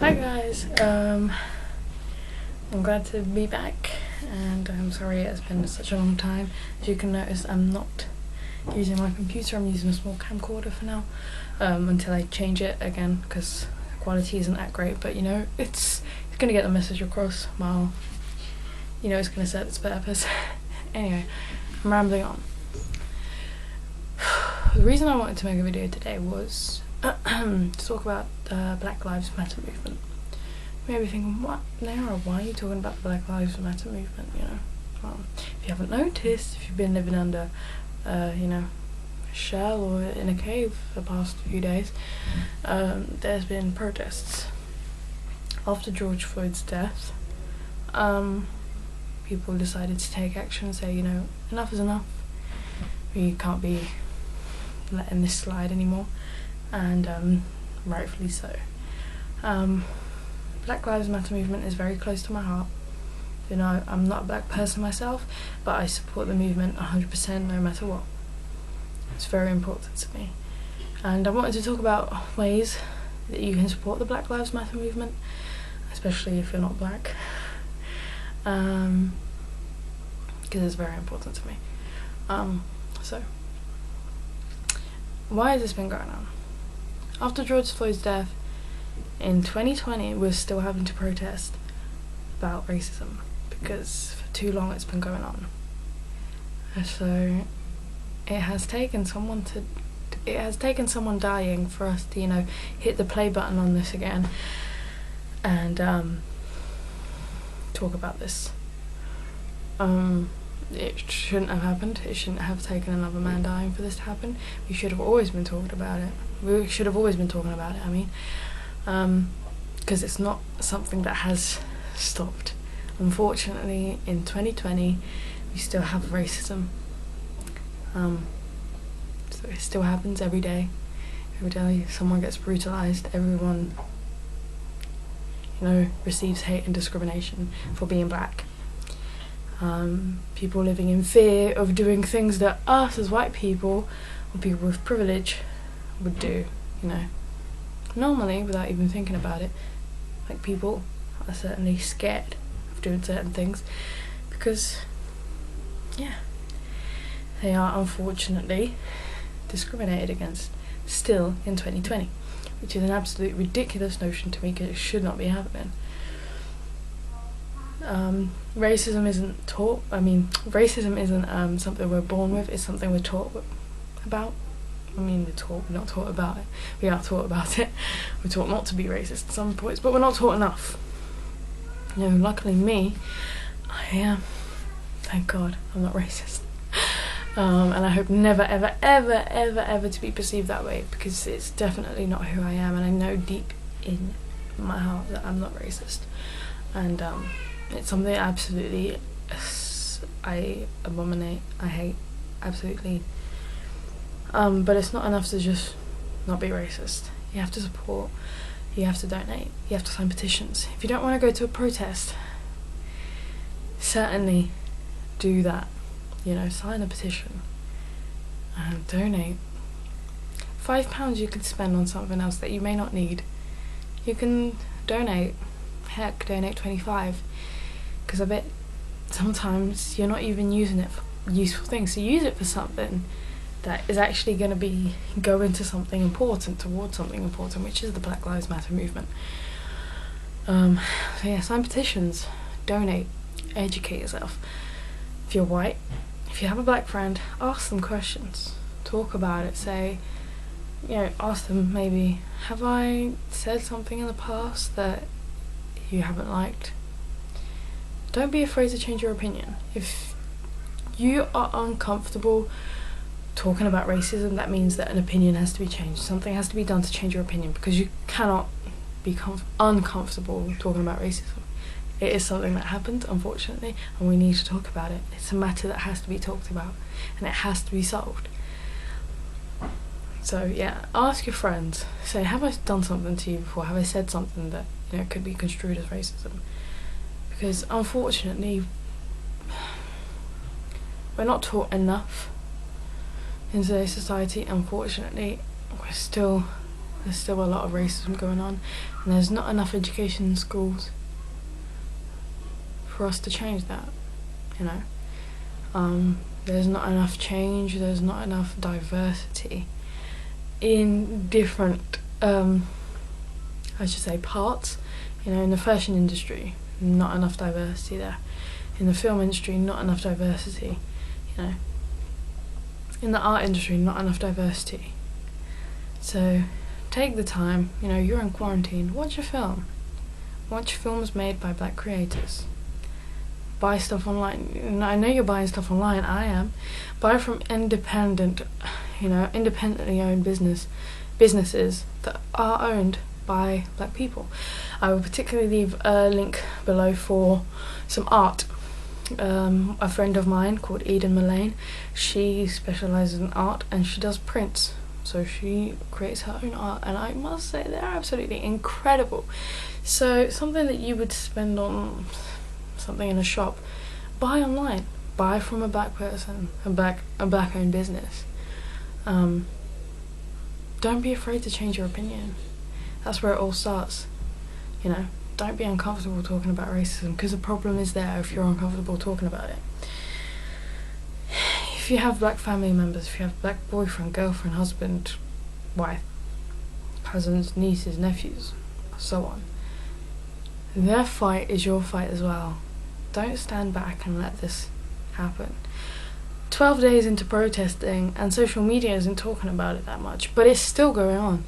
Hi guys, I'm glad to be back, and I'm sorry it's been such a long time. As you can notice, I'm not using my computer, I'm using a small camcorder for now, until I change it again, because the quality isn't that great, but you know, it's gonna get the message across while, you know, it's gonna serve its purpose. Anyway, I'm rambling on. The reason I wanted to make a video today was to talk about the Black Lives Matter movement. You may be thinking, what, Nara, why are you talking about the Black Lives Matter movement, you know? Well, if you haven't noticed, if you've been living under, you know, a shell or in a cave for the past few days, there's been protests. After George Floyd's death, people decided to take action and say, you know, enough is enough. We can't be letting this slide anymore, and rightfully so. Black Lives Matter movement is very close to my heart. You know, I'm not a black person myself, but I support the movement 100% no matter what. It's very important to me. And I wanted to talk about ways that you can support the Black Lives Matter movement, especially if you're not black, because it's very important to me. So, why has this been going on? After George Floyd's death in 2020, we're still having to protest about racism because for too long it's been going on. So it has taken someone dying for us to, you know, hit the play button on this again and talk about this. It shouldn't have happened. It shouldn't have taken another man dying for this to happen. We should have always been talking about it. We should have always been talking about it, I mean. Because it's not something that has stopped. Unfortunately, in 2020, we still have racism. So it still happens every day. Every day someone gets brutalized, everyone, you know, receives hate and discrimination for being black. People living in fear of doing things that us as white people or people with privilege would do, you know, normally without even thinking about it. Like, people are certainly scared of doing certain things because, yeah, they are unfortunately discriminated against still in 2020, which is an absolute ridiculous notion to me because it should not be happening. Racism isn't taught. Racism isn't something we're born with. It's something we're taught about. We're not taught about it. We are taught about it. We're taught not to be racist at some points, but we're not taught enough. You know, luckily me, I am. Thank God, I'm not racist. And I hope never, ever, ever, ever, ever to be perceived that way, because it's definitely not who I am, and I know deep in my heart that I'm not racist. And it's something absolutely I abominate, I hate, absolutely. But it's not enough to just not be racist. You have to support, you have to donate, you have to sign petitions. If you don't want to go to a protest, certainly do that. You know, sign a petition and donate. £5 you could spend on something else that you may not need. You can donate. Heck, donate 25, because I bet sometimes you're not even using it for useful things. So use it for something that is actually going to go into something important, towards something important, which is the Black Lives Matter movement. So yeah, sign petitions, donate, educate yourself. If you're white, if you have a black friend, ask them questions, talk about it, say, you know, ask them maybe, have I said something in the past that you haven't liked? Don't be afraid to change your opinion. If you are uncomfortable talking about racism, that means that an opinion has to be changed. Something has to be done to change your opinion, because you cannot be uncomfortable talking about racism. It is something that happened, unfortunately, and we need to talk about it. It's a matter that has to be talked about, and it has to be solved. So yeah, ask your friends. Say, have I done something to you before? Have I said something that, you know, could be construed as racism? Because unfortunately, we're not taught enough in today's society. Unfortunately, we're still There's still a lot of racism going on, and there's not enough education in schools for us to change that, you know. There's not enough change, there's not enough diversity in different, I should say, parts. You know, in the fashion industry, not enough diversity there. In the film industry, not enough diversity, you know. In the art industry, not enough diversity. So take the time, you know, you're in quarantine, watch a film. Watch films made by black creators. Buy stuff online. I know you're buying stuff online, I am. Buy from independently owned businesses that are owned by black people. I will particularly leave a link below for some art. A friend of mine called Eden Mullane, she specialises in art and she does prints. So she creates her own art, and I must say they're absolutely incredible. So something that you would spend on something in a shop, buy online. Buy from a black person, a black owned business. Don't be afraid to change your opinion. That's where it all starts. You know, don't be uncomfortable talking about racism, because the problem is there if you're uncomfortable talking about it. If you have black family members, if you have black boyfriend, girlfriend, husband, wife, cousins, nieces, nephews, so on, their fight is your fight as well. Don't stand back and let this happen. 12 days into protesting, and social media isn't talking about it that much, but it's still going on,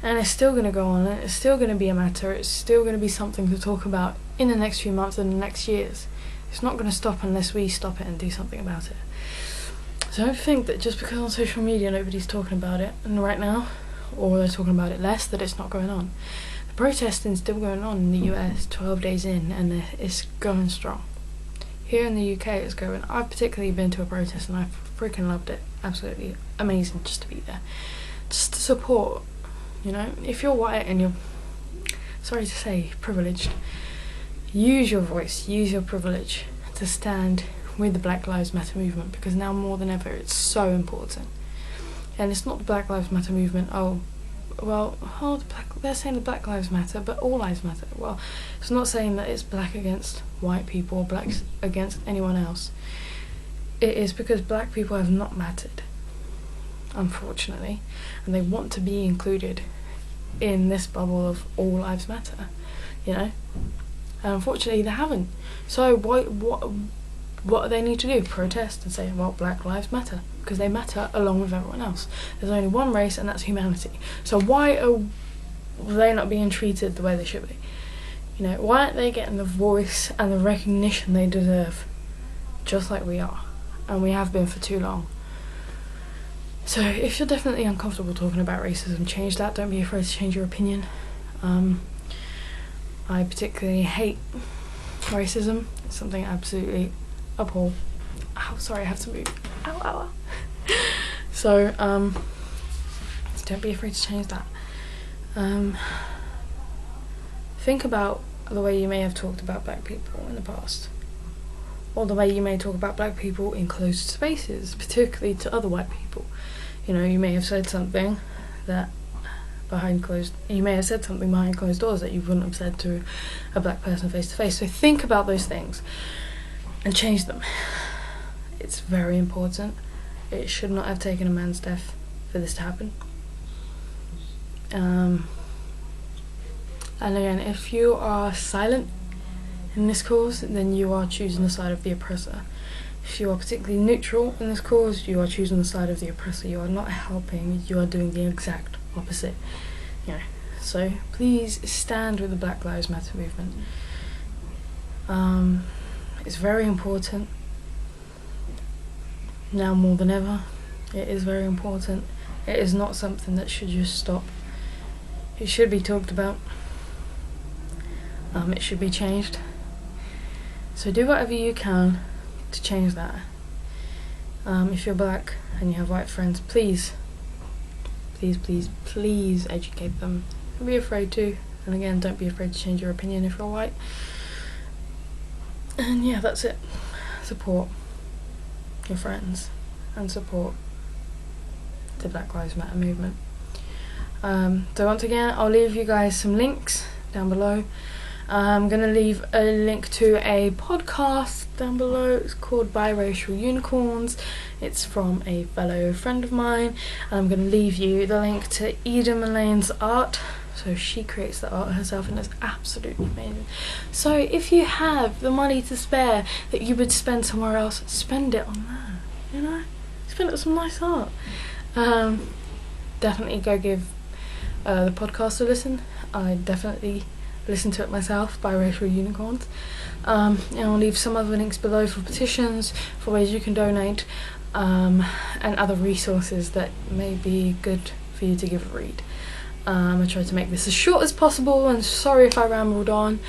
and it's still going to go on, and it's still going to be a matter, it's still going to be something to talk about in the next few months and the next years. It's not going to stop unless we stop it and do something about it. So don't think that just because on social media nobody's talking about it and right now, or they're talking about it less, that it's not going on. The protesting's still going on in the US 12 days in, and it's going strong. Here in the UK it's going. I've particularly been to a protest and I freaking loved it. Absolutely amazing just to be there. Just to support, you know, if you're white and you're, sorry to say, privileged, use your voice, use your privilege to stand with the Black Lives Matter movement, because now more than ever it's so important. And it's not the Black Lives Matter movement, they're saying the Black Lives Matter, but all lives matter. Well, it's not saying that it's black against white people or blacks against anyone else. It is because black people have not mattered, unfortunately, and they want to be included in this bubble of all lives matter, you know. And unfortunately they haven't. So what do they need to do? Protest and say, well, Black Lives Matter, because they matter along with everyone else. There's only one race, and that's humanity. So why are they not being treated the way they should be? You know, why aren't they getting the voice and the recognition they deserve, just like we are, and we have been for too long? So if you're definitely uncomfortable talking about racism, change that. Don't be afraid to change your opinion. I particularly hate racism. It's something I absolutely abhor. Oh, sorry, I have to move. Ow. So, don't be afraid to change that. Think about the way you may have talked about black people in the past, or the way you may talk about black people in closed spaces, particularly to other white people. You know, you may have said something behind closed doors that you wouldn't have said to a black person face to face. So think about those things and change them. It's very important. It should not have taken a man's death for this to happen. And again, if you are silent in this cause, then you are choosing the side of the oppressor. If you are particularly neutral in this cause, you are choosing the side of the oppressor. You are not helping, you are doing the exact opposite. You know, so please stand with the Black Lives Matter movement. It's very important now more than ever. It is very important. It is not something that should just stop. It should be talked about. It should be changed. So do whatever you can to change that. If you're black and you have white friends, please educate them. Don't be afraid to. And again, don't be afraid to change your opinion if you're white. And yeah, that's it. Support your friends and support the Black Lives Matter movement. So once again, I'll leave you guys some links down below. I'm going to leave a link to a podcast down below. It's called Biracial Unicorns. It's from a fellow friend of mine. And I'm going to leave you the link to Eda Mullane's art. So she creates the art herself and it's absolutely amazing. So if you have the money to spare that you would spend somewhere else, spend it on that, you know? Spend it on some nice art. Definitely go give the podcast a listen. I definitely listen to it myself, Biracial Unicorns. And I'll leave some other links below for petitions, for ways you can donate, and other resources that may be good for you to give a read. I tried to make this as short as possible, and sorry if I rambled on.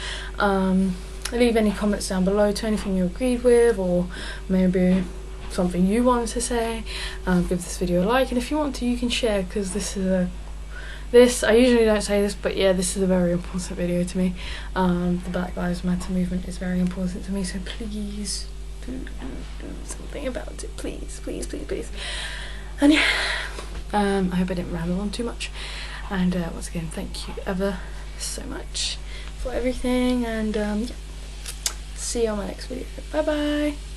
Leave any comments down below to anything you agreed with, or maybe something you wanted to say. Give this video a like, and if you want to, you can share, because I usually don't say this, but yeah, this is a very important video to me. The Black Lives Matter movement is very important to me, so please do something about it, please. And yeah, I hope I didn't ramble on too much. And once again, thank you ever so much for everything, and yeah, see you on my next video. Bye bye.